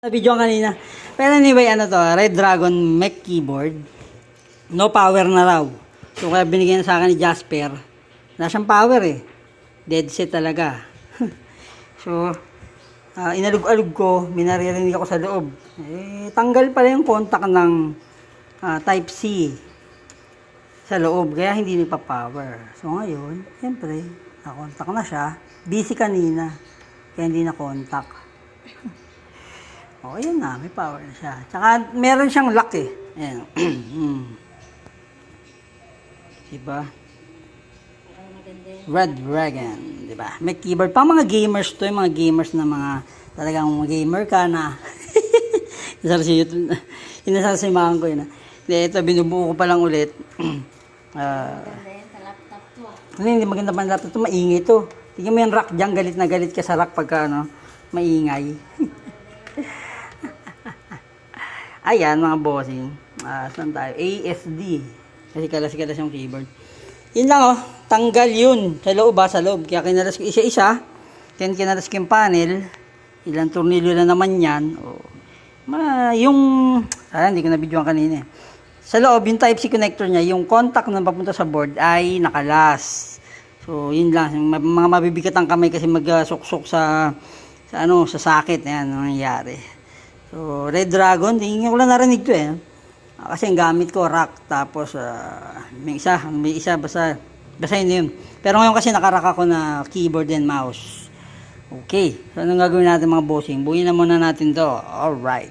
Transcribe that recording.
Sa video kanina. Pero anyway, ano to, Red Dragon Mech keyboard. No power na raw. So kaya binigyan sa akin ni Jasper. Wala siyang power eh. Dead set talaga. So, inalug-alug ko, minaririnig ako sa loob. Eh, tanggal pala yung contact ng type C sa loob, kaya hindi nagpa-power. So ngayon, siyempre, na-contact na siya. Busy kanina, kaya hindi na-contact. O, ayan na, may power na siya. Tsaka, meron siyang lock eh. Ayan. Diba? Red Dragon, diba? May keyboard. Pang mga gamers to, yung mga gamers na mga, talagang gamer ka na. Inasasimahan ko yun. Ito, binubuo ko pa lang ulit. Hindi maganda pa ang laptop ito, maingay ito. Tingnan mo yung rack dyan, galit na galit ka sa rack pagka maingay. Ayan mga bossing, saan tayo? ASD, kasi kalas-kalas yung keyboard. Yun lang oh, tanggal yun sa loob sa loob. Kaya kinalas ko isa-isa, then kinalas ko yung panel, ilang tornilyo na naman yan. Oh. Yung, hindi ko na-videoan kanina eh. Sa loob, yung Type-C connector niya, yung contact na papunta sa board ay nakalas. So, yun lang. Mga mabibigat ang kamay kasi mag-suksok sa sakit. Ayan, nangyayari. So, Red Dragon, tingin ko lang narinig to eh. Kasi ang gamit ko, rack. Tapos, may isa, basta yun yun. Pero ngayon kasi nakarak ako na keyboard and mouse. Okay. So, anong gagawin natin mga bossing? Buuin na muna natin to. Alright.